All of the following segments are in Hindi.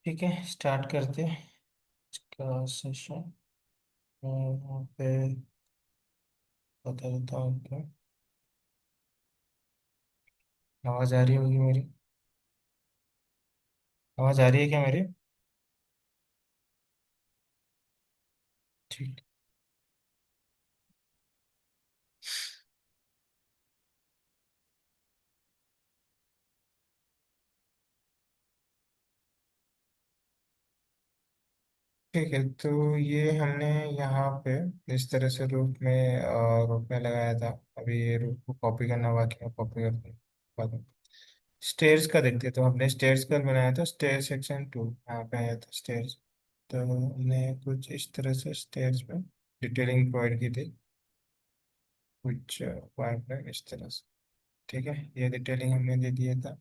ठीक है, स्टार्ट करते हैं इसका सेशन। यहाँ पे बता देता हूँ आपको। आवाज़ आ रही होगी मेरी? आवाज़ आ रही है क्या मेरी? ठीक। ठीक है, तो ये हमने यहाँ पे इस तरह से रूप में लगाया था। अभी ये रूप को कॉपी करना बाकी है, कॉपी करके बाद में स्टेयर्स का देखते हैं। तो हमने स्टेयर्स का बनाया था, स्टेयर सेक्शन 2 यहाँ पे आया था स्टेयर्स। तो हमने कुछ इस तरह से स्टेयर्स में डिटेलिंग प्रोवाइड की थी, कुछ पॉइंट में इस तरह से। ठीक है, ये डिटेलिंग हमने दे दिया था।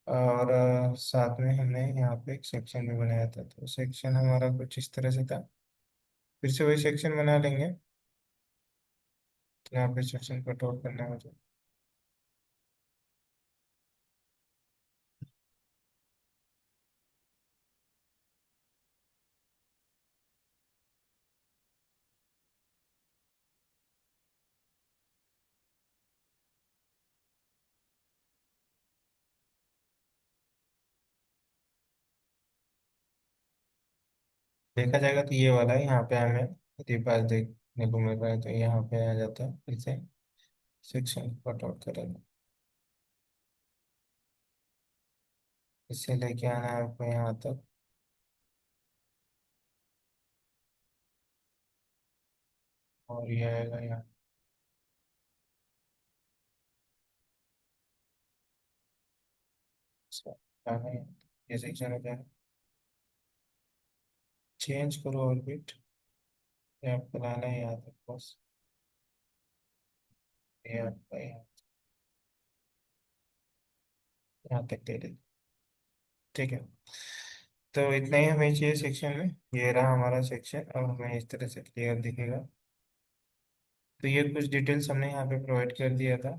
और साथ में हमने यहाँ पे एक सेक्शन भी बनाया था, तो सेक्शन हमारा कुछ इस तरह से था। फिर से वही सेक्शन बना लेंगे। तो यहाँ पे सेक्शन कट आउट करना है मुझे। देखा जाएगा तो ये वाला है, यहाँ पे हमें यदि पास देखने को मिल रहा है, तो यहाँ पे आ जाता है। फिर से सेक्शन कट आउट करेंगे। इससे लेके आना है आपको यहाँ तक। और ये आएगा यहाँ से। आना है। ये सेक्शन हो जाएगा। चेंज करो ऑर्बिट। ये आपको लाना है यहाँ तक बस। ये आपका यहाँ तक दे दे। ठीक है, तो इतना ही हमें चाहिए सेक्शन में। ये रहा हमारा सेक्शन, अब हमें इस तरह से क्लियर दिखेगा। तो ये कुछ डिटेल्स हमने यहाँ पे प्रोवाइड कर दिया था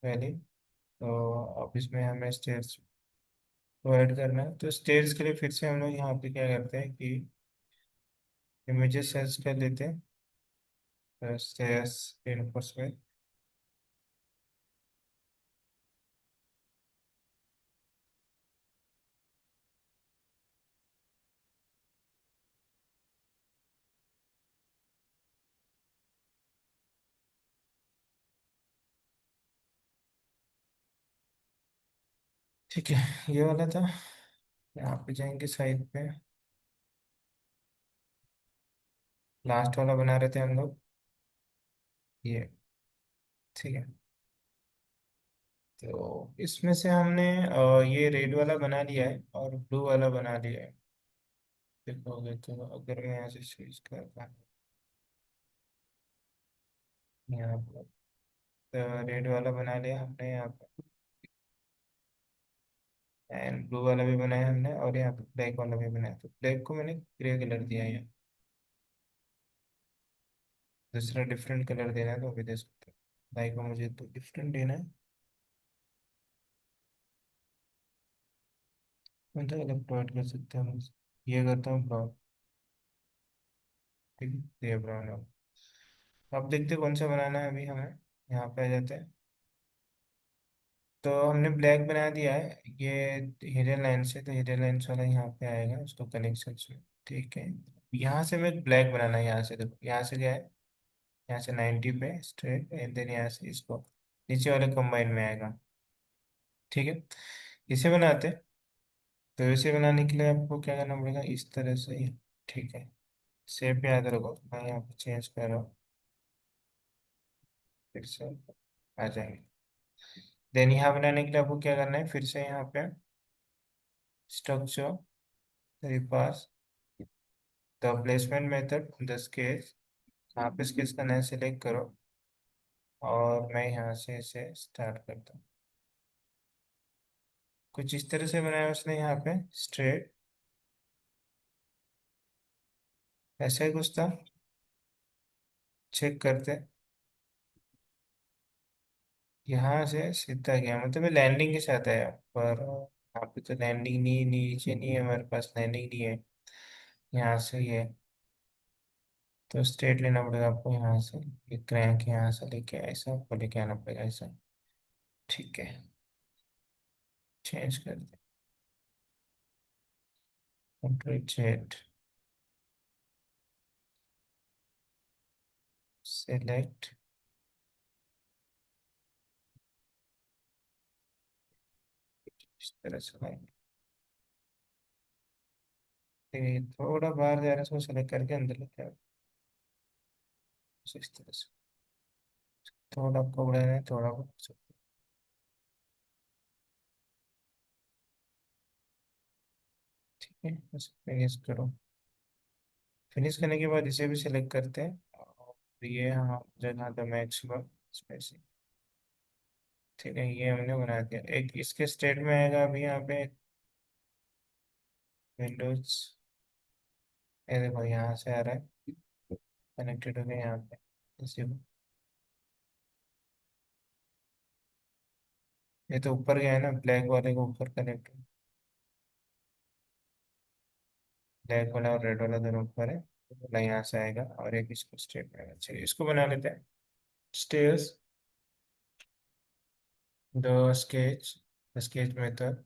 पहले। तो अब इसमें हमें स्टेयर्स प्रोवाइड करना है। तो स्टेयर्स के लिए फिर से हम लोग यहाँ पे क्या करते हैं कि इमेजेस सर्च कर लेते हैं स्टेयर्स इनपुट्स में। ठीक है, ये वाला था। यहाँ पे जाएंगे साइड पे। लास्ट वाला बना रहे थे हम लोग, ये। ठीक है, तो इसमें से हमने ये रेड वाला बना लिया है और ब्लू वाला बना लिया है। देखोगे तो अगर मैं यहाँ से स्विच करता हूँ यहाँ पर, तो रेड वाला बना लिया हमने यहाँ पर। एंड ब्लू वाला भी बनाया हमने, और यहाँ पे ब्लैक वाला भी बनाया। तो ब्लैक को मैंने ग्रे कलर दिया है। दूसरा डिफरेंट कलर देना है तो अभी दे सकते हैं। ब्लैक को मुझे तो डिफरेंट देना है। मैं तो अलग प्रोवाइड कर सकते हैं हम। ये करता हूँ ब्राउन। ठीक है, ये ब्राउन है। अब देखते हैं कौन सा बनाना है अभी हमें। यहाँ पे आ जाते हैं। तो हमने ब्लैक बना दिया है ये हिडन लाइन से। तो हिडन लाइन्स वाला यहाँ पे आएगा उसको कनेक्शन में। ठीक है, यहाँ से मैं ब्लैक बनाना है। यहाँ से देखो, यहाँ से क्या है, यहाँ से 90 पे स्ट्रेट, एंड देन यहाँ से इसको नीचे वाले कंबाइन में आएगा। ठीक है, इसे बनाते हैं। तो इसे बनाने के लिए आपको क्या करना पड़ेगा, इस तरह से ही। ठीक है, शेप याद रखो, मैं यहाँ पे चेंज कर रहा हूँ। फिर से आ जाएंगे। देन यहाँ बनाने के लिए आपको क्या करना है, फिर से यहाँ पे स्ट्रक्चर रिपास the placement method the sketch. यहाँ पे स्केच का नया सिलेक्ट करो, और मैं यहाँ से इसे स्टार्ट करता हूँ। कुछ इस तरह से बनाया उसने यहाँ पे स्ट्रेट। ऐसा ही कुछ था। चेक करते हैं। यहाँ से सीधा गया, मतलब ये लैंडिंग के साथ है पर। यहाँ पे तो लैंडिंग नहीं, नीचे नहीं है हमारे पास, लैंडिंग नहीं है। यहाँ से ही है। तो स्ट्रेट लेना पड़ेगा आपको यहाँ से। ये क्रैंक यहाँ से लेके ऐसा आपको लेके आना पड़ेगा ऐसा। ठीक है। चेंज कर दे। Control Z. सेलेक्ट। इस तरह से लाएंगे। ये थोड़ा बाहर जा रहा है, इसको सेलेक्ट करके अंदर लेके आओ। इस तरह से। थोड़ा आपको बढ़ाना है, थोड़ा बढ़ा सकते हो। ठीक है, बस फिनिश करो। फिनिश करने के बाद इसे भी सिलेक्ट करते हैं। और ये हाँ जगह था मैक्सिमम स्पेसिंग। ठीक है, ये हमने बना दिया। एक इसके स्टेट में आएगा अभी यहाँ पे विंडोज। ये देखो यहाँ से आ रहा है। कनेक्टेड हो गया यहाँ पे इसी को। ये तो ऊपर गया है ना, ब्लैक वाले को ऊपर कनेक्ट। ब्लैक वाला और रेड वाला दोनों ऊपर है। वाला यहाँ से आएगा और एक इसको स्टेट में आएगा। चलिए इसको बना लेते हैं। Stairs. The sketch. Sketch method.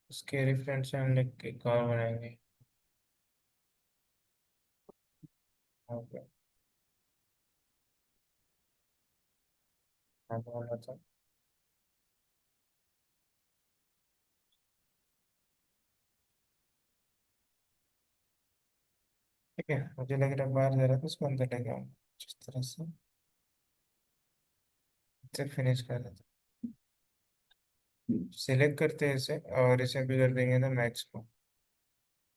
उसके रेफरेंस से हम लोग एक और बनाएंगे। ओके। हाँ बोला था। ठीक है, मुझे लग रहा है बाहर जा रहा था, उसको अंदर लेके आऊँ जिस तरह से। इसे फिनिश कर देते हैं। सिलेक्ट करते हैं इसे और इसे भी कर देंगे ना मैक्स को।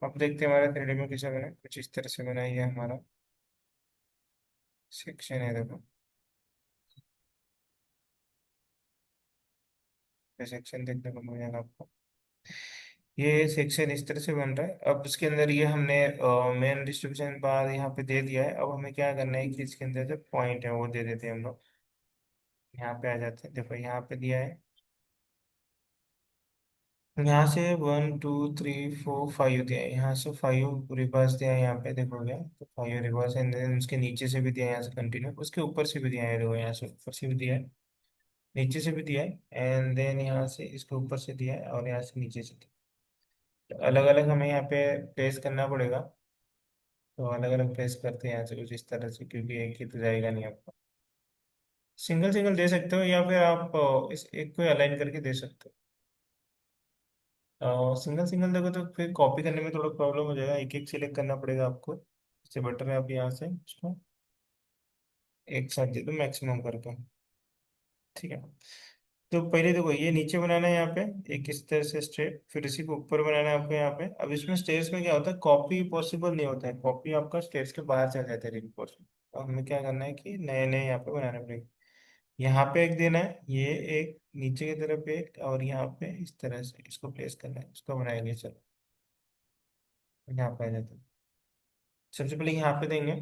अब देखते हैं हमारा 3D में कैसे बना है। कुछ इस तरह से बनाई है हमारा सेक्शन है, देखो। ये सेक्शन देखने को मिल जाएगा आपको। ये सेक्शन इस तरह से बन रहा है। अब इसके अंदर ये हमने मेन डिस्ट्रीब्यूशन बार यहाँ पे दे दिया है। अब हमें क्या करना है कि इसके अंदर जो पॉइंट है वो दे देते हैं हम लोग। यहाँ पे आ जाते हैं, देखो यहाँ पे दिया है। यहाँ से 1 2 3 4 5 दिया है। यहाँ से 5 रिवर्स दिया है, यहाँ पे देखोगे तो 5 रिवर्स, एंड देन उसके नीचे से भी दिया है, यहाँ से कंटिन्यू उसके ऊपर से भी दिया है, देखो यहाँ से ऊपर से भी दिया है, नीचे से भी दिया है, एंड देन यहाँ से इसके ऊपर से दिया है और यहाँ से नीचे से दिया है। तो अलग अलग हमें यहाँ पे प्लेस करना पड़ेगा। तो अलग अलग प्लेस करते हैं यहाँ से कुछ इस तरह से, क्योंकि एक ही तो जाएगा नहीं आपको। सिंगल सिंगल दे सकते हो या फिर आप इस एक को अलाइन करके दे सकते हो। सिंगल सिंगल देखो तो फिर कॉपी करने में थोड़ा प्रॉब्लम हो जाएगा, एक एक सिलेक्ट करना पड़ेगा आपको। इससे बेटर है आप यहाँ से उसको एक साथ दे दो मैक्सिमम करके। ठीक है। तो पहले देखो ये नीचे बनाना है यहाँ पे एक इस तरह से स्ट्रेट, फिर इसी को ऊपर बनाना है आपको यहाँ पे। अब इसमें स्टेयर्स में क्या होता है, कॉपी पॉसिबल नहीं होता है, कॉपी आपका स्टेयर्स के बाहर चल जाता है रिपोर्ट में। तो हमें क्या करना है कि नए नए यहाँ पे बनाने पड़ेंगे। यहाँ पे एक देना है, ये एक नीचे की तरफ एक, और यहाँ पे इस तरह से इसको प्लेस करना है, इसको बनाएंगे। चलो यहाँ पे आ जाते हैं। सबसे पहले यहाँ पे देंगे।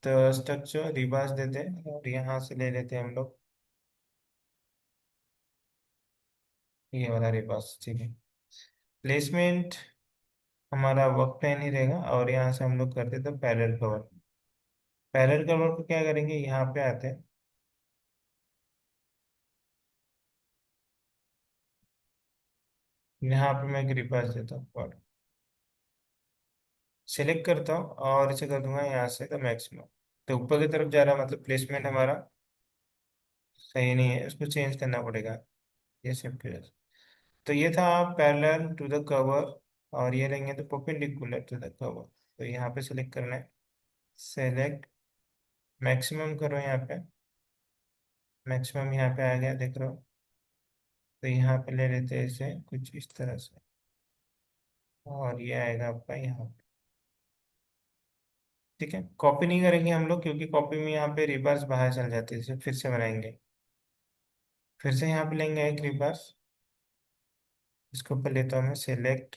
तो स्ट्रक्चर रिबास देते हैं और यहाँ से ले लेते हैं हम लोग ये वाला रिबास। ठीक है। प्लेसमेंट हमारा वर्क प्लान ही रहेगा, और यहाँ से हम लोग करते थे पैरेलल कवर। पैरेलल कवर को क्या करेंगे, यहाँ पे आते हैं। यहाँ पे मैं एक रिबास देता हूँ और सिलेक्ट करता हूँ और इसे कर दूंगा यहाँ से तो मैक्सिमम। तो ऊपर की तरफ जा रहा है, मतलब प्लेसमेंट हमारा सही नहीं है, उसको चेंज करना पड़ेगा। ये शिफ्ट हो जाता। तो ये था पैरेलल टू द कवर, और ये लेंगे तो परपेंडिकुलर टू द कवर। तो यहाँ पे सिलेक्ट करना है। सेलेक्ट। मैक्सिमम करो यहाँ पे। मैक्सिमम यहाँ पे आ गया, देख रहे हो। तो यहाँ पे ले लेते हैं इसे कुछ इस तरह से, और ये आएगा आपका यहाँ पे। ठीक है, कॉपी नहीं करेंगे हम लोग, क्योंकि कॉपी में यहाँ पे रिवर्स बाहर चल जाते हैं, इसे फिर से बनाएंगे। फिर से यहाँ पे लेंगे एक रिवर्स। इसके ऊपर लेता हूँ मैं सेलेक्ट,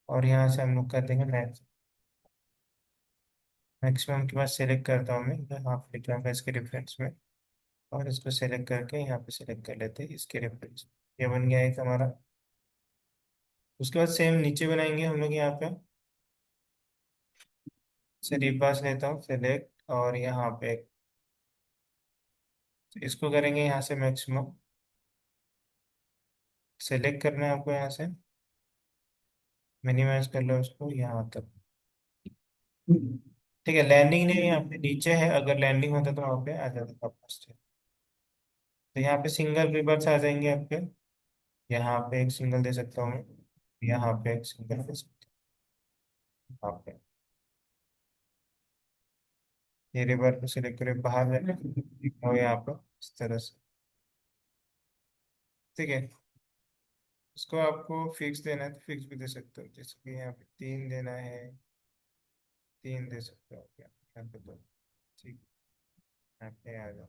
और यहाँ से हम लोग कर देंगे मैक्स। मैक्सिमम के बाद सेलेक्ट करता हूँ मैं, यहाँ पे लिखा होगा इसके रेफरेंस में। और इसको सेलेक्ट करके यहाँ पे सेलेक्ट कर लेते हैं इसके रेफरेंस। ये बन गया एक हमारा। उसके बाद सेम नीचे बनाएंगे हम लोग यहाँ पे। से रिपास लेता हूँ सेलेक्ट, और यहाँ पे इसको करेंगे यहाँ से मैक्सिमम। सेलेक्ट करना है आपको यहाँ से, मिनिमाइज कर लो उसको यहाँ तक। ठीक है, लैंडिंग नहीं यहाँ पे नीचे है, अगर लैंडिंग होता तो वहाँ पे आ जाता वापस से। तो यहाँ पे सिंगल रिवर्स आ जाएंगे आपके। यहाँ पे एक सिंगल दे सकता हूँ मैं, यहाँ पे एक सिंगल दे सकता हूँ यहाँ पे। ये रिवर को सिलेक्ट करें बाहर जाने और यहाँ पर इस तरह से। ठीक है, इसको आपको फिक्स देना है तो फिक्स भी दे सकते हो, जैसे कि यहाँ पे 3 देना है, 3 दे सकते हो क्या यहाँ पे तो। ठीक है, यहाँ पे आ जाओ।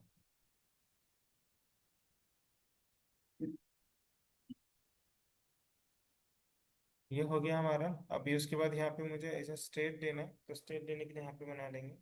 ये हो गया हमारा। अभी उसके बाद यहाँ पे मुझे ऐसा स्ट्रेट लेना है, तो स्ट्रेट लेने के लिए यहाँ पे बना लेंगे।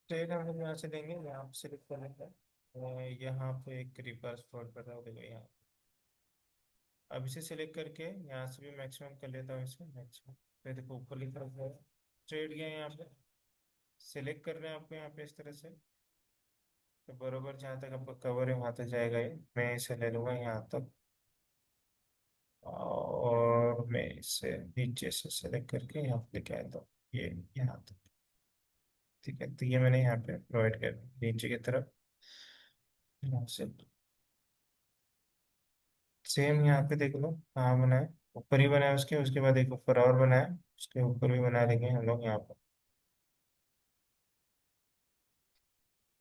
स्ट्रेट हम लोग यहाँ से लेंगे, यहाँ पे सिलेक्ट कर लेंगे। और यहाँ पे एक रिवर्स फॉरवर्ड कर रहा हूँ, देखो यहाँ। अब इसे सिलेक्ट करके यहाँ से भी मैक्सिमम कर लेता हूँ, इसे मैक्सिमम। फिर देखो ऊपर की तरफ है, स्ट्रेट गया यहाँ पे। सिलेक्ट कर रहे हैं आपको यहाँ पे इस तरह से। तो बरोबर जहाँ तक आपका कवर है वहाँ तक जाएगा ये। मैं इसे ले लूँगा यहाँ तक, और मैं इसे नीचे से सेलेक्ट करके यहाँ पे लेके आता हूँ, ये यहाँ तक। ठीक है, तो ये मैंने यहाँ पे प्रोवाइड कर दिया नीचे की तरफ। यहाँ से सेम यहाँ पे देख लो कहाँ बना है। ऊपर ही बना है उसके, उसके बाद एक ऊपर और बना है, उसके ऊपर भी बना लेंगे हम लोग यहाँ पर।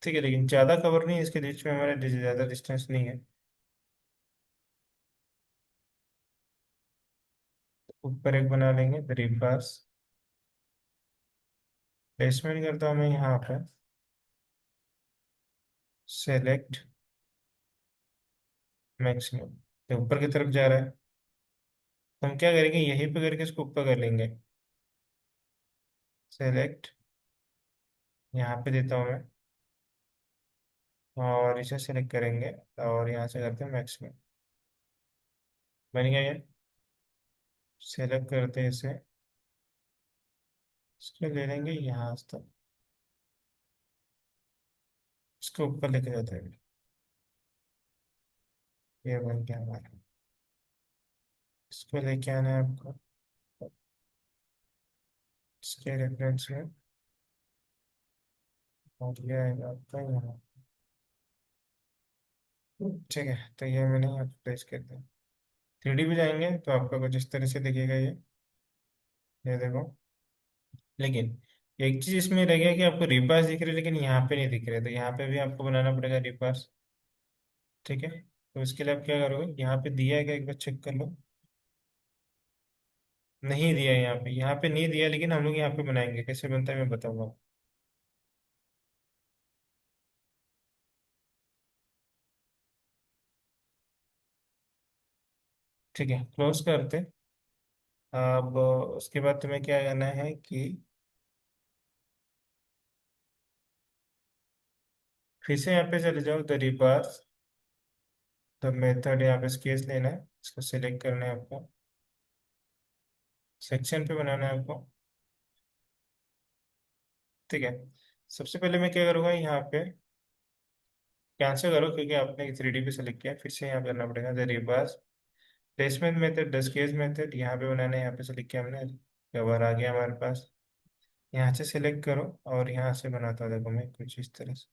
ठीक है, लेकिन ज़्यादा कवर नहीं है इसके बीच में, हमारा ज़्यादा डिस्टेंस नहीं है। ऊपर एक बना लेंगे ब्रेक पास। प्लेसमेंट करता हूँ मैं यहाँ पे, सेलेक्ट मैक्सिमम। तो ऊपर की तरफ जा रहा है, तो हम क्या करेंगे यहीं पे करके इसको ऊपर कर लेंगे। सेलेक्ट, यहाँ पे देता हूँ मैं, और इसे सेलेक्ट करेंगे, और यहाँ से करते हैं मैक्सिमम। बन गया ये। सेलेक्ट करते हैं इसे, इसको ले लेंगे यहाँ तक, इसको ऊपर लेके जाते हैं। ये बन गया हमारा। इसको लेके आना है आपको इसके रेफरेंस में, और ये आएगा आपका यहाँ। ठीक है, तो ये मैंने यहाँ प्लेस कर दिया। 3D भी जाएंगे तो आपका कुछ इस तरह से दिखेगा ये देखो। लेकिन एक चीज इसमें रह गया कि आपको रिपास दिख रहे लेकिन यहाँ पे नहीं दिख रहे, तो यहाँ पे भी आपको बनाना पड़ेगा रिपास। ठीक है, तो इसके लिए आप क्या करोगे, यहाँ पे दिया है क्या एक बार चेक कर लो। नहीं दिया है यहाँ पे नहीं दिया, लेकिन हम लोग यहाँ पे बनाएंगे, कैसे बनता है मैं बताऊंगा। ठीक है, क्लोज करते। अब उसके बाद तुम्हें क्या करना है कि फिर से यहाँ पे चले जाओ, द रिपास, द मेथड, यहाँ पे स्केच लेना है, इसको सिलेक्ट करना है आपको, सेक्शन पे बनाना है आपको। ठीक है, सबसे पहले मैं क्या करूँगा यहाँ पे कैंसिल करो, क्योंकि आपने 3D पे सेलेक्ट किया, फिर से यहाँ करना पड़ेगा द रिवर्स। प्लेसमेंट मेथड, डस्केज मेथड यहाँ पे बनाना है, यहाँ पे सेलेक्ट किया हमने, कवर आ गया हमारे पास। यहाँ से सेलेक्ट करो, और यहाँ से बनाता हूँ देखो मैं कुछ इस तरह से,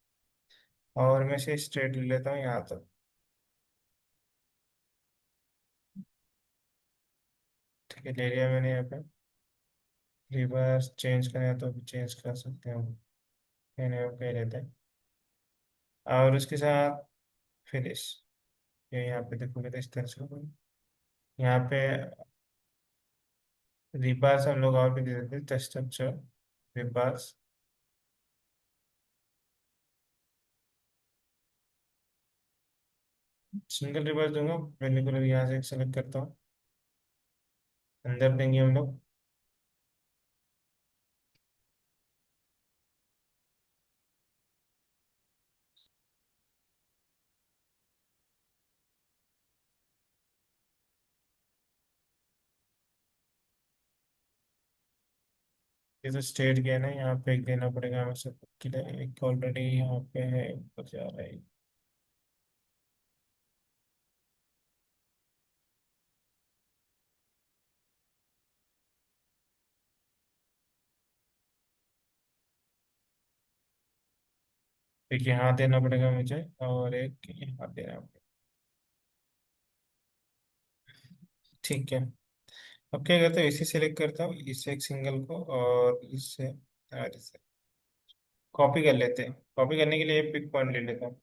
और मैं से स्ट्रेट ले लेता हूँ यहाँ तक। ठीक है, ले लिया मैंने यहाँ पे। रिवर्स चेंज करें तो चेंज कर सकते हैं हम, कहने को कह लेते हैं। और उसके साथ फिनिश, ये यहाँ पे देखोगे तो इस तरह से होगा। यहाँ पे रिबार्स हम लोग और भी दे देते हैं, test structure rebars. Single reverse दूंगा, परपेंडिकुलर यहाँ से सेलेक्ट करता हूँ, अंदर देंगे हम लोग। ये तो स्टेट गया ना, यहाँ पे एक देना पड़ेगा हमें सबके लिए, एक ऑलरेडी यहाँ पे है, ऊपर जा रहा है। एक यहाँ देना पड़ेगा मुझे, और एक यहाँ देना पड़ेगा। ठीक है। अब क्या करता हूँ, इसे सिलेक्ट करता हूँ, इससे एक सिंगल को, और इससे और इससे कॉपी कर लेते हैं। कॉपी करने के लिए पिक पॉइंट ले लेता हूँ,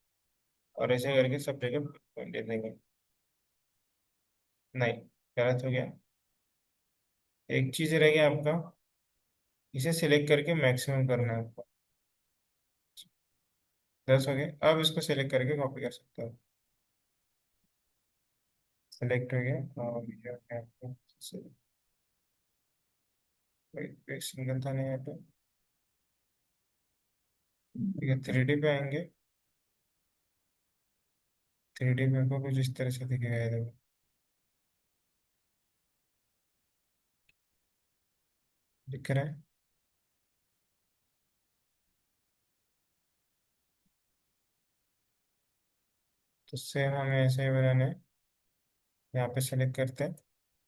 और ऐसे करके सब जगह पिक पॉइंट ले देंगे। नहीं, गलत हो गया। एक चीज रह गया आपका, इसे सिलेक्ट करके मैक्सिमम करना है आपको। 10 हो गया, अब इसको सिलेक्ट करके कॉपी कर सकते हो। सिलेक्ट हो गया, और ये हो गया आपको। एक सिंगल था नहीं यहाँ पे। ठीक है, 3D पे आएंगे। 3D में को कुछ इस तरह से दिखेगा, ये देखो। दिख रहा है। तो सेम हमें ऐसे ही बनाने हैं। यहाँ पे सेलेक्ट करते हैं,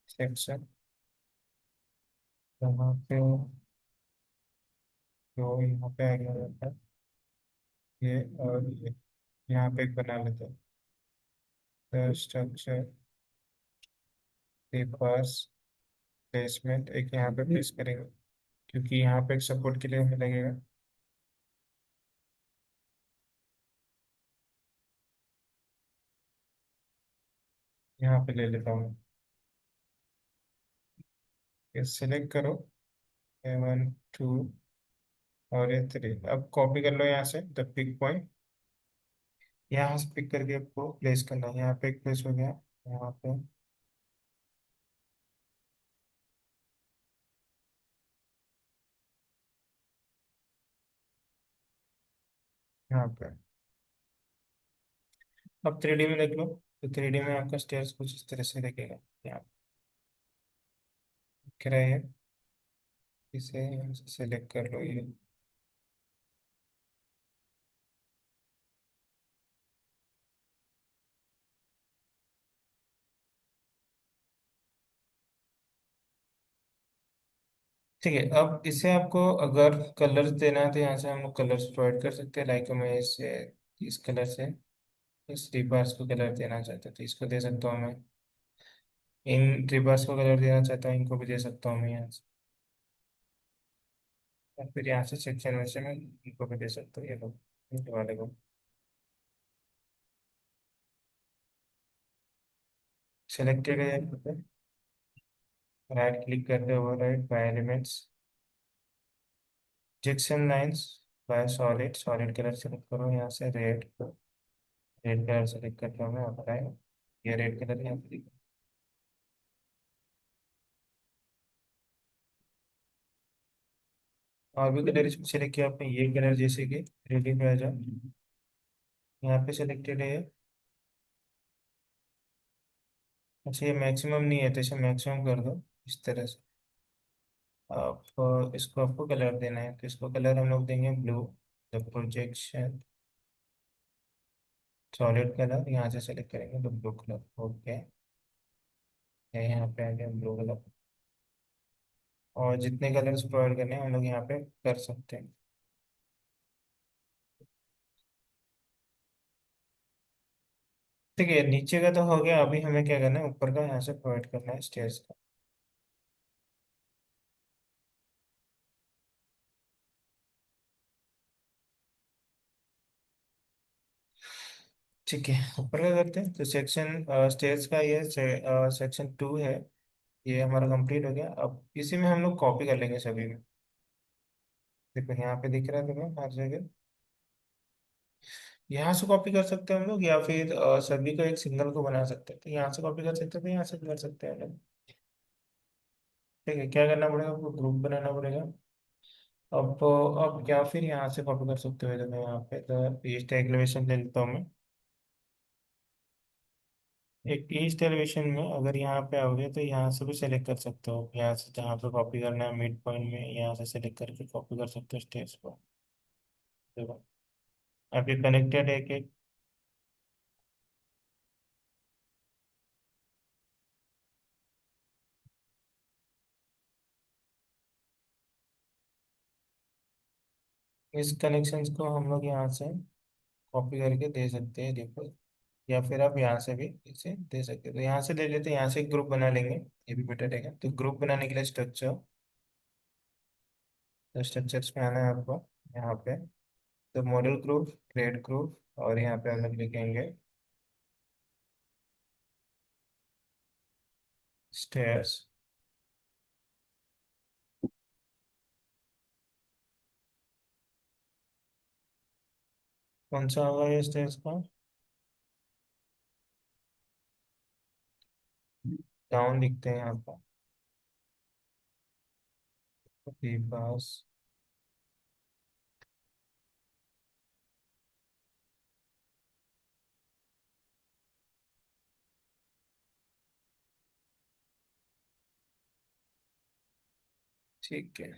सेक्शन, यहाँ पे जो यहाँ पे आ गया रहता है, ये और ये, यहाँ पे एक बना लेते हैं, स्ट्रक्चर, पेपर्स, प्लेसमेंट, एक यहाँ पे प्लेस करेंगे, क्योंकि यहाँ पे एक सपोर्ट के लिए हमें लगेगा। यहाँ पे ले लेता हूँ। ये सिलेक्ट करो, A1 2 और ये 3, अब कॉपी कर लो यहाँ से द पिक पॉइंट। यहाँ से पिक करके आपको प्लेस करना है, यहाँ पे एक प्लेस हो गया, यहाँ पे, यहाँ पे। अब 3D में देख लो, तो 3D में आपका स्टेयर्स कुछ इस तरह से दिखेगा। यहाँ दिख रहा है, इसे सेलेक्ट कर लो ये। ठीक है, अब इसे आपको अगर कलर्स देना है, तो यहाँ से हम लोग कलर्स प्रोवाइड कर सकते हैं। लाइक मैं इसे, इस कलर से इस रिबार्स को कलर देना चाहता हूँ, तो इसको दे सकता हूँ मैं। इन रिबार्स को कलर देना चाहता हूँ, इनको भी दे सकता हूँ मैं यहाँ से। और फिर यहाँ से सेक्शन में से मैं इनको भी दे सकता हूँ, ये लोग, ये वाले को। सेलेक्टेड है, राइट क्लिक करते हुए, right bye elements, Jackson lines bye solid, solid colour select करो यहाँ से, रेड, रेड कलर सेलेक्ट करके हमें अप्लाई, ये रेड कलर यहाँ पे दिख। और भी कलर इसमें सेलेक्ट किया आपने, ये कलर जैसे कि रेडी पे आ जाओ, यहाँ पे सेलेक्टेड है। अच्छा, ये मैक्सिमम नहीं है, तो इसे मैक्सिमम कर दो इस तरह से। आप इसको आपको कलर देना है, तो इसको कलर हम लोग देंगे blue, the projection, solid colour यहाँ से सेलेक्ट करेंगे तो ब्लू कलर। ओके, ये यहाँ पे आ गया ब्लू कलर। और जितने कलर्स प्रोवाइड करने हैं हम लोग यहाँ पे कर सकते हैं। ठीक है, नीचे का तो हो गया, अभी हमें क्या करना है, ऊपर का यहाँ से प्रोवाइड करना है, स्टेयर्स का। ठीक है, ऊपर का करते हैं, तो सेक्शन स्टेयर्स का ये सेक्शन 2 है, ये हमारा कंप्लीट हो गया। अब इसी में हम लोग कॉपी कर लेंगे सभी में। देखो यहाँ पे दिख रहा है तुम्हें हर जगह। यहाँ से कॉपी कर सकते हैं हम लोग, या फिर सभी को एक सिंगल को बना सकते हैं, तो यहाँ से कॉपी कर सकते हैं, तो यहाँ से भी कर सकते हैं हम लोग। ठीक है, क्या करना पड़ेगा, आपको ग्रुप बनाना पड़ेगा। अब या फिर यहाँ से कॉपी कर सकते हो, तो मैं यहाँ पे तो ईस्ट एलिवेशन ले लेता हूँ मैं। एक ईस्ट एलिवेशन में अगर यहाँ पे आओगे तो यहाँ से भी सेलेक्ट कर सकते हो, यहाँ से जहाँ पे कॉपी करना है मिड पॉइंट में, यहाँ से सेलेक्ट करके कॉपी कर सकते हो स्टेज को। देखो, अभी कनेक्टेड है कि इस कनेक्शंस को हम लोग यहाँ से कॉपी करके दे सकते हैं, देखो। या फिर आप यहाँ से भी इसे दे सकते हो, तो यहाँ से ले लेते हैं, यहाँ से एक ग्रुप बना लेंगे, ये भी बेटर रहेगा। तो ग्रुप बनाने के लिए स्ट्रक्चर, तो स्ट्रक्चर्स में आना है आपको यहाँ पे। तो मॉडल ग्रुप, क्रिएट ग्रुप, और यहाँ पे हम लोग लिखेंगे स्टेयर्स। कौन सा होगा ये स्टेयर्स का? डाउन लिखते हैं यहाँ पर, बी पास। ठीक है,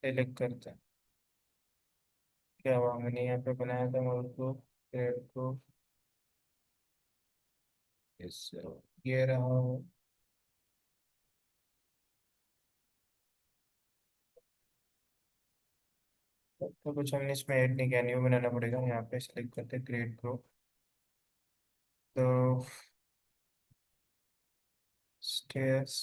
सेलेक्ट करते हैं। क्या हुआ, मैंने यहाँ पे बनाया था मॉडल ग्रुप, क्रिएट ग्रुप, इस ये रहा हो। तो कुछ हमने इसमें ऐड नहीं किया, न्यू बनाना पड़ेगा। यहाँ पे सेलेक्ट करते हैं क्रिएट ग्रुप। तो स्टेयर्स,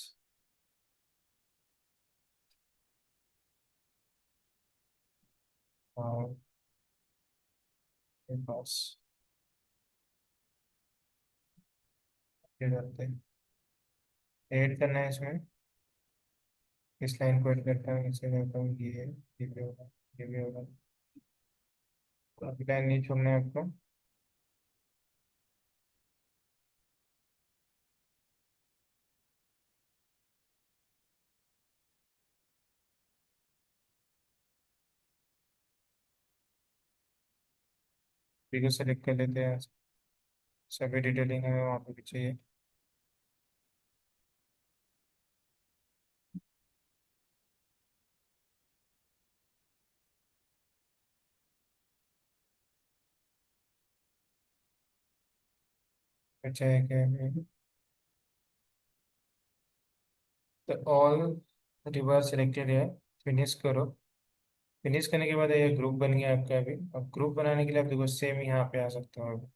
और बस ये करते हैं, ऐड करना है इसमें। इस लाइन को ऐड करता हूँ, इसे करता हूँ, ये भी होगा, ये भी होगा। तो अभी लाइन नहीं छोड़ना है आपको। ठीक है, सेलेक्ट कर लेते हैं, सभी डिटेलिंग हमें वहाँ पे भी चाहिए। अच्छा है क्या है? तो ऑल रिवर्स सिलेक्टेड है, फिनिश करो। फिनिश करने के बाद ये ग्रुप बन गया आपका। अभी अब ग्रुप बनाने के लिए आप देखो सेम यहाँ पे आ सकते हो अभी।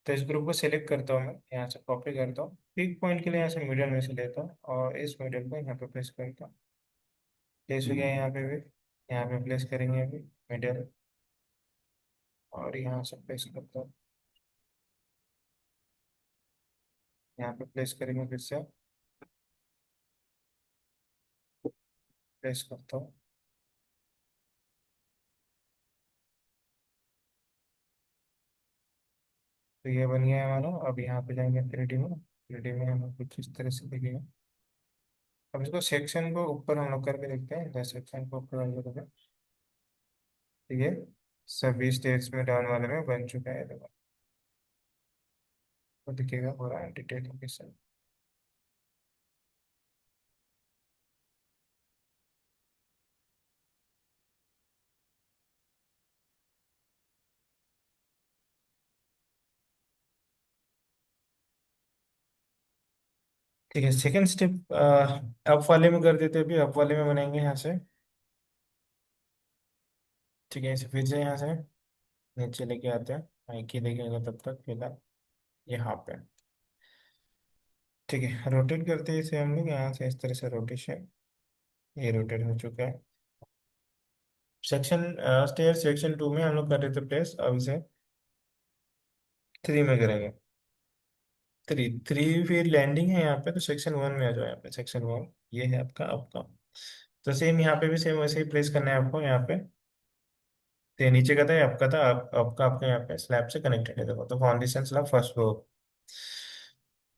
तो इस ग्रुप को सिलेक्ट करता हूँ मैं, यहाँ से कॉपी करता हूँ, पिक पॉइंट के लिए यहाँ से मिडल में से लेता हूँ, और इस मिडल को यहाँ पे प्लेस करता हूँ। प्लेस हो गया यहाँ पे भी, यहाँ पे प्लेस करेंगे अभी मिडल, और यहाँ से प्लेस करता हूँ, यहाँ पे प्लेस करेंगे फिर से, प्लेस करता हूँ। तो ये बन गया हमारा। अब यहाँ पे जाएंगे 3D में, 3D में हम कुछ इस तरह से दिखेगा। अब इसको सेक्शन को ऊपर हम लोग करके देखते हैं, जैसे सेक्शन को ऊपर करके देखते हैं। ठीक है, सभी स्टेट्स में डाउन वाले में बन चुका है, देखो तो दिखेगा पूरा डिटेलिंग के साथ। ठीक है, सेकंड स्टेप अप वाले में कर देते हैं, अभी अप वाले में बनाएंगे यहाँ से। ठीक है, इसे फिर से यहाँ से नीचे लेके आते हैं, एक ही देखेगा तब तक फिलहाल यहाँ पे। ठीक है, रोटेट करते हैं इसे हम लोग यहाँ से, इस तरह से रोटेशन, ये रोटेट हो चुका है। सेक्शन स्टेयर सेक्शन 2 में हम लोग कर रहे थे प्लेस, अब इसे 3 में करेंगे। 3 3 फिर लैंडिंग है यहाँ पे, तो सेक्शन 1 में आ जाओ, यहाँ पे सेक्शन 1 ये है आपका। आपका तो सेम यहाँ पे भी सेम वैसे ही प्लेस करना है आपको यहाँ पे। तो ये नीचे का था, ये आपका था, आपका आपके यहाँ पे स्लैब से कनेक्टेड है, देखो तो फाउंडेशन स्लैब फर्स्ट फ्लोर।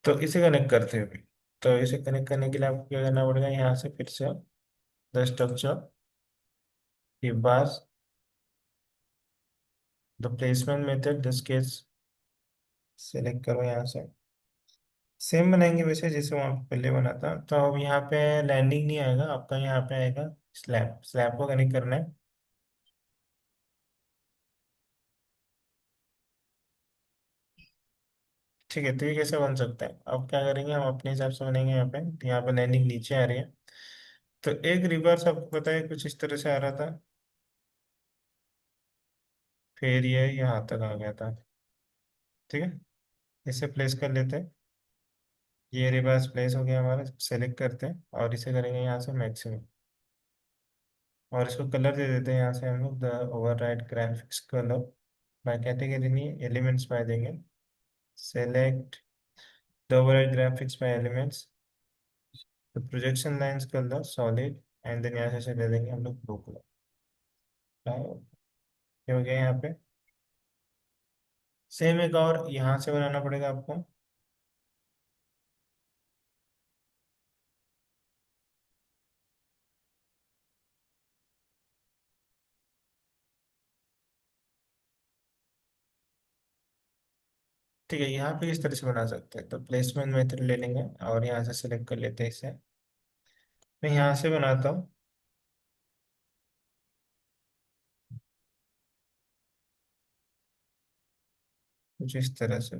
तो इसे कनेक्ट करते हैं अभी। तो इसे कनेक्ट करने के लिए आपको क्या करना पड़ेगा, यहाँ से फिर से द स्ट्रक्चर, ये बार, the placement method, this case select करो यहाँ से। सेम बनाएंगे वैसे जैसे वहाँ पे पहले बना था। तो अब यहाँ पे लैंडिंग नहीं आएगा आपका, यहाँ पे आएगा स्लैब, स्लैब को कनेक्ट करना है। ठीक है, तो ये कैसे बन सकता है, अब क्या करेंगे हम अपने हिसाब से बनेंगे। यहाँ पे तो यहाँ पे लैंडिंग नीचे आ रही है, तो एक रिवर्स आपको पता है कुछ इस तरह से आ रहा था, फिर ये यहाँ तक आ गया था। ठीक है, इसे प्लेस कर लेते हैं। ये रिवर्स प्लेस हो गया हमारा, सेलेक्ट करते हैं और इसे करेंगे यहाँ से मैक्सिमम, और इसको कलर दे देते हैं यहाँ से हम लोग the override graphics colour. By category नहीं, एलिमेंट्स बाय देंगे। Select the override graphics by elements, the projection lines colour solid, and then यहाँ से दे देंगे हम लोग ब्लू कलर। ये हो गया यहाँ पे। सेम एक और यहाँ से बनाना पड़ेगा आपको। ठीक है, यहाँ पे इस तरह से बना सकते हैं, तो प्लेसमेंट मेथड ले लेंगे और यहाँ से सेलेक्ट कर लेते हैं इसे। मैं यहाँ से बनाता हूँ कुछ इस तरह से।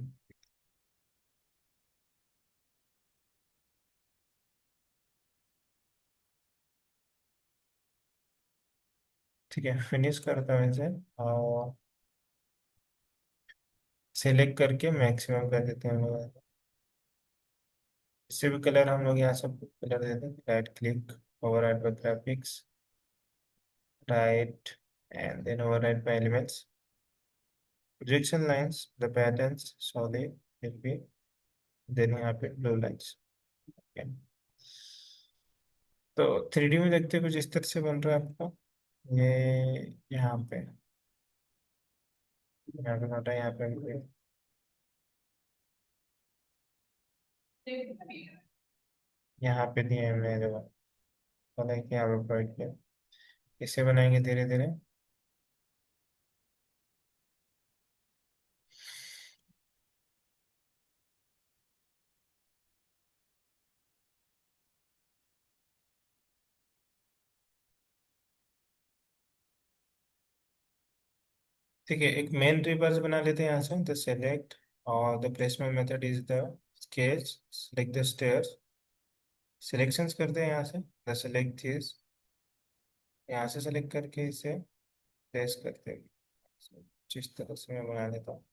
ठीक है, फिनिश करता हूँ इसे और सेलेक्ट करके मैक्सिमम कर देते हैं हम लोग। इससे भी कलर हम लोग यहाँ सब कलर देते हैं, right click, override by graphics, right, and then override by elements, projection lines the patterns solid, फिर भी देन यहाँ पे ब्लू लाइंस। तो 3D में देखते हैं कुछ इस तरह से बन रहा है आपका। ये यहाँ पे, यहाँ पे मोटा, यहाँ पे यहाँ पे दिए हैं मेरे को, पता है कि यहाँ पे प्रोवाइड किया। इसे बनाएंगे धीरे धीरे। ठीक है, एक मेन रिवर्स बना लेते हैं यहाँ से, द सेलेक्ट और the placement method is the sketch, select the stairs, selections करते हैं यहाँ से, द सेलेक्ट थिस, यहाँ से सेलेक्ट करके इसे प्लेस करते हैं। जिस तरह से मैं बना लेता हूँ,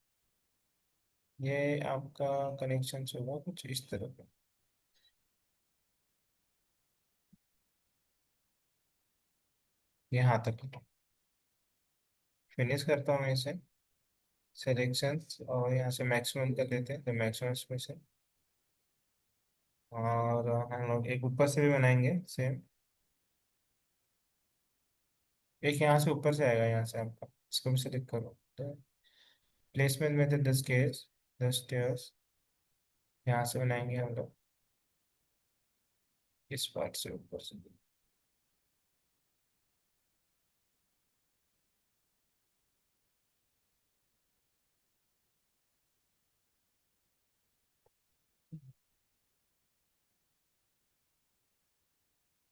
ये आपका कनेक्शन होगा कुछ इस तरह का। यहाँ तक फिनिश करता हूँ मैं इसे, सिलेक्शंस और यहाँ से मैक्सिमम कर लेते हैं, तो मैक्सिमम में से। और हम लोग एक ऊपर से भी बनाएंगे सेम, एक यहाँ से ऊपर से आएगा, यहाँ से आपका इसको भी सेलेक्ट करो, तो प्लेसमेंट में द स्केल्स, द स्टेयर्स, यहाँ से बनाएंगे हम लोग इस पार्ट से ऊपर से।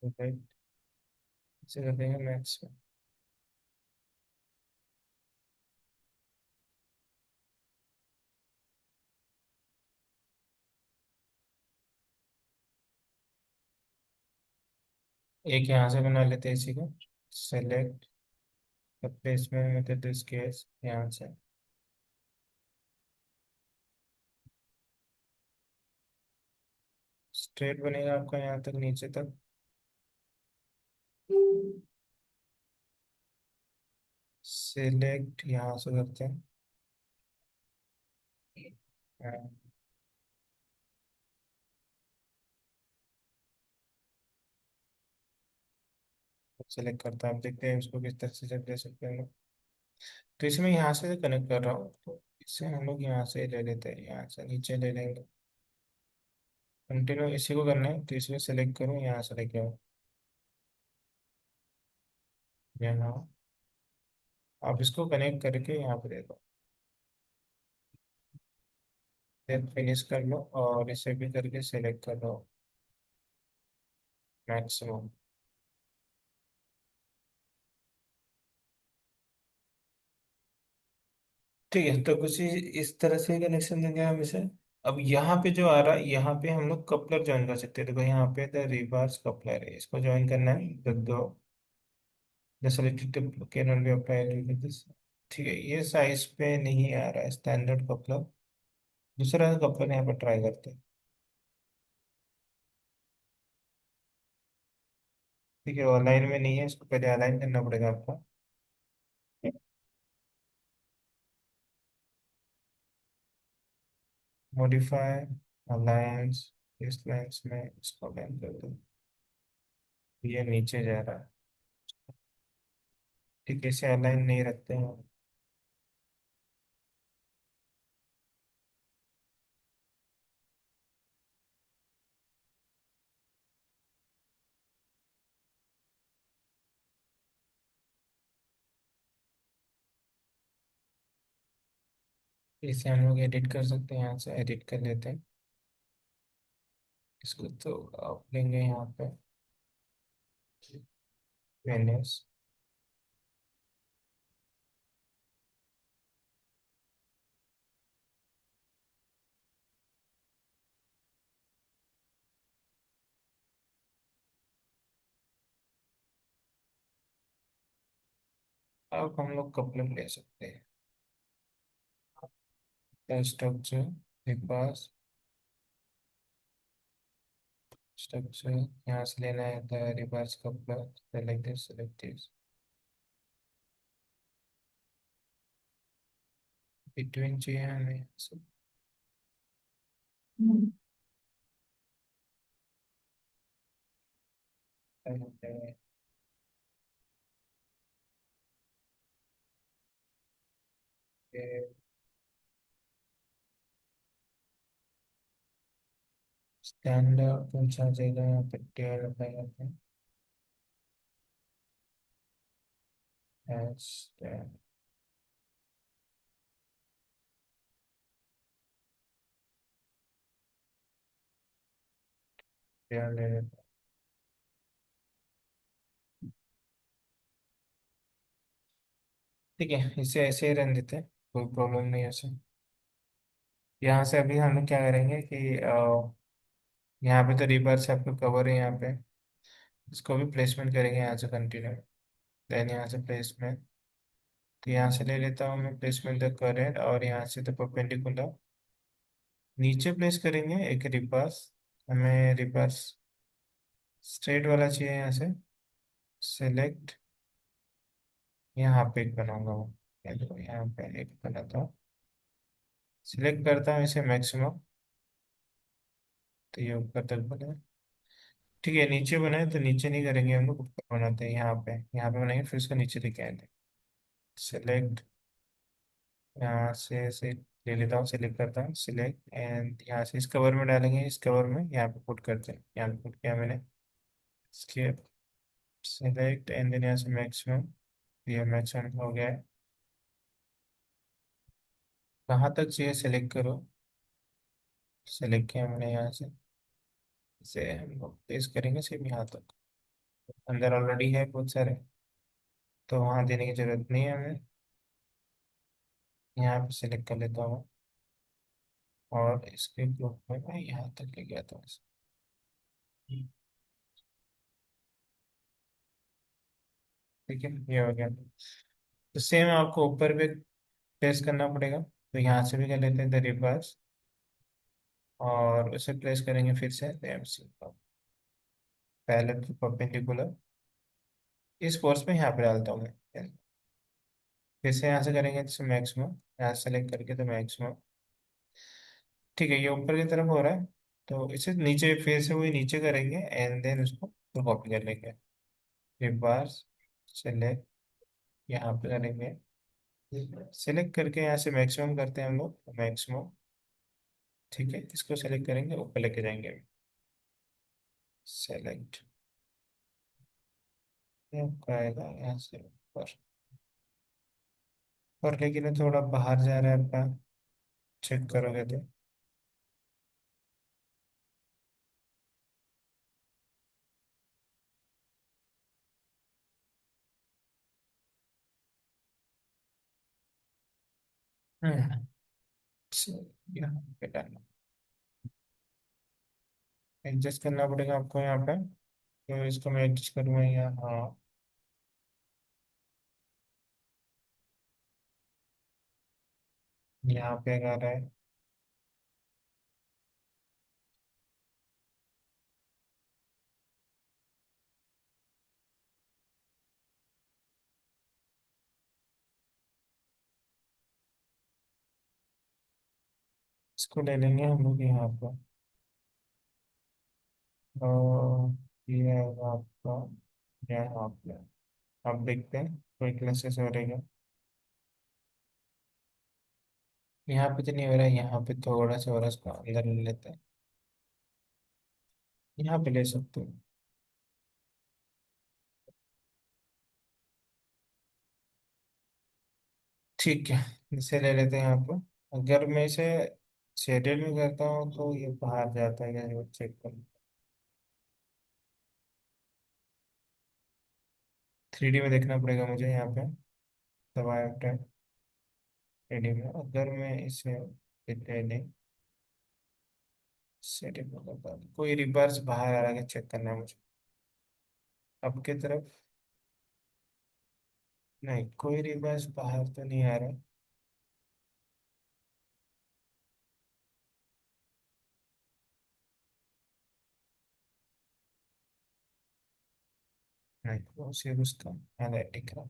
राइट, इसे कर देंगे मैक्स में। एक यहाँ से बना लेते हैं इसी को, सेलेक्ट द प्लेसमेंट में द स्केल्स, यहाँ से स्ट्रेट बनेगा आपका यहाँ तक नीचे तक। सेलेक्ट यहाँ से करते हैं, सेलेक्ट करता है, आप देखते हैं उसको किस तरह से दे सकते हैं। तो इसे मैं यहाँ से कनेक्ट कर रहा हूँ, तो इसे हम लोग यहाँ से ले लेते हैं, यहाँ से नीचे ले लेंगे। कंटिन्यू इसी को करना है, तो इसको सेलेक्ट करो, यहाँ से लेके आओ यहाँ। आप इसको कनेक्ट करके यहाँ पे दे दो, फिर फिनिश कर लो और इसे भी करके सेलेक्ट कर लो मैक्सिमम। ठीक है, तो कुछ इस तरह से कनेक्शन देंगे हम इसे। अब यहाँ पे जो आ रहा है, यहाँ पे हम लोग कपलर ज्वाइन कर सकते हैं। देखो यहाँ पे द रिवर्स कपलर है, इसको ज्वाइन करना है। दो the selected can not be applied with this. ठीक है, ये साइज पे नहीं आ रहा है स्टैंडर्ड कपलर। दूसरा कपलर यहाँ पर ट्राई करते हैं। ठीक है, अलाइन में नहीं है, इसको पहले अलाइन करना पड़ेगा आपको। मॉडिफाई अलायंस, इस लाइन्स में इसको अलाइन कर दो। ये नीचे जा रहा है। ठीक है, इसे अलाइन नहीं रखते हैं। इसे हम लोग एडिट कर सकते हैं, यहाँ से एडिट कर लेते हैं इसको। तो आप लेंगे यहाँ पे वेन्यूज। अब हम लोग कपलर ले सकते हैं। स्ट्रक्चर के पास स्ट्रक्चर यहाँ से लेना है, the reverse coupler, select this, select this, between चाहिए हमें यहाँ से। स्टैंडर्ड पूछा जाएगा, यहाँ पे टेल अप्लाई करते हैं। स्टैंडर्ड ले लेते हैं। ठीक है, इसे ऐसे ही रहने देते हैं, कोई प्रॉब्लम नहीं है ऐसे। यहाँ से अभी हम लोग क्या करेंगे कि यहाँ पे तो रिवर्स आपको कवर है यहाँ पे, इसको भी प्लेसमेंट करेंगे यहाँ से कंटिन्यू। देन यहाँ से प्लेसमेंट, तो यहाँ से ले लेता हूँ मैं प्लेसमेंट द करेंट, और यहाँ से तो परपेंडिकुलर नीचे प्लेस करेंगे एक रिवर्स। हमें रिवर्स स्ट्रेट वाला चाहिए, यहाँ से सेलेक्ट, यहाँ पे एक बनाऊंगा वो। ये देखो यहाँ पे एक बनाता हूँ, सिलेक्ट करता हूँ इसे मैक्सिमम, तो ये ऊपर तक बना। ठीक है, नीचे बनाए तो नीचे नहीं करेंगे हम लोग, ऊपर बनाते हैं। यहाँ पे बनाएंगे, फिर उसको नीचे लेके आएंगे। सेलेक्ट, यहाँ से ऐसे ले लेता हूँ, सिलेक्ट करता हूँ, सिलेक्ट एंड यहाँ से इस कवर में डालेंगे, इस कवर में यहाँ पे पुट करते हैं। यहाँ पे पुट किया मैंने, इसके सेलेक्ट एंड देन यहाँ से मैक्सिमम। ये मैक्सिमम हो गया है। कहाँ तक चाहिए सेलेक्ट करो, सेलेक्ट किया मैंने यहाँ से। इसे हम लोग प्लेस करेंगे सिर्फ यहाँ तक, अंदर ऑलरेडी है बहुत सारे, तो वहाँ देने की जरूरत नहीं है हमें। यहाँ पे सिलेक्ट कर लेता हूँ, और इसके ग्रुप में मैं यहाँ तक ले गया था। ठीक है, ये हो गया। तो सेम आपको ऊपर भी प्लेस करना पड़ेगा, तो यहाँ से भी कर लेते हैं द रिवर्स, और उसे प्लेस करेंगे फिर से MC को, पहले तो परपेंडिकुलर इस फोर्स में यहाँ पे डालता हूँ मैं। फिर से यहाँ से करेंगे जैसे मैक्सिमम, यहाँ से सेलेक्ट करके तो मैक्सिमम। ठीक है, ये ऊपर की तरफ हो रहा है, तो इसे नीचे फिर से वही नीचे करेंगे एंड देन उसको तो कॉपी कर लेंगे। रिवर्स सेलेक्ट, यहाँ पे करेंगे सेलेक्ट करके यहाँ से मैक्सिमम करते हैं हम लोग, मैक्सिमम। ठीक है, इसको सेलेक्ट करेंगे, ऊपर लेके जाएंगे। सेलेक्ट, ये आपका आएगा यहाँ से ऊपर। पर लेकिन ये थोड़ा बाहर जा रहा है आपका, चेक करोगे तो। हम्म, यहाँ पे डालना, एडजस्ट करना पड़ेगा आपको यहाँ पे। तो इसको मैं एडजस्ट करूँगा यहाँ, हाँ। यहाँ पे आ रहा है। इसको ले लेंगे हम लोग यहाँ पर। और ये आएगा आपका यहाँ पे। अब देखते हैं कोई क्लासेस हो रही है। यहाँ पे तो नहीं हो रहा है, यहाँ पे थोड़ा सा और इसको अंदर ले लेते हैं। यहाँ पे ले सकते हो। ठीक है, इसे ले लेते हैं यहाँ पे। अगर मैं इसे शेडेड में करता हूँ तो ये बाहर जाता है, क्या चेक कर। 3D में देखना पड़ेगा मुझे यहाँ पे। दबाया टैप, 3D में। अगर मैं इसे ले शेडेड में करता हूँ, कोई रिवर्स बाहर आ रहा है, चेक करना है मुझे। अब की तरफ, नहीं कोई रिवर्स बाहर तो नहीं आ रहा। नहीं, वो सिर्फ उसका हाईलाइट दिख रहा।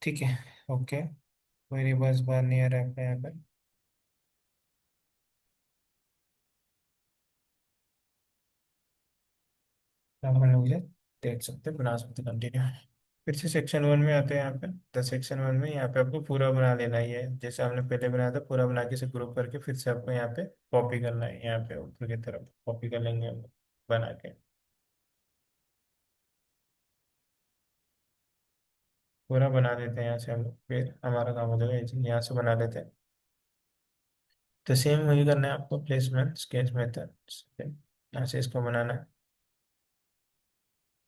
ठीक है, ओके। कोई रिवर्स बाहर नहीं आ रहा है यहाँ पे। हम लोग ये देख सकते, बना सकते, कंटिन्यू। फिर से सेक्शन वन में आते हैं यहाँ पे। तो सेक्शन वन में यहाँ पे आपको पूरा बना लेना ही है, जैसे हमने पहले बनाया था। पूरा बना के इसे ग्रुप करके फिर से आपको यहाँ पे कॉपी करना है, यहाँ पे ऊपर की तरफ कॉपी कर लेंगे हम लोग, बना के। पूरा बना देते हैं यहाँ से हम लोग, फिर हमारा काम हो जाएगा। यहाँ से बना लेते हैं। तो सेम वही करना है आपको, प्लेसमेंट स्केच मेथड। यहाँ से इसको बनाना है।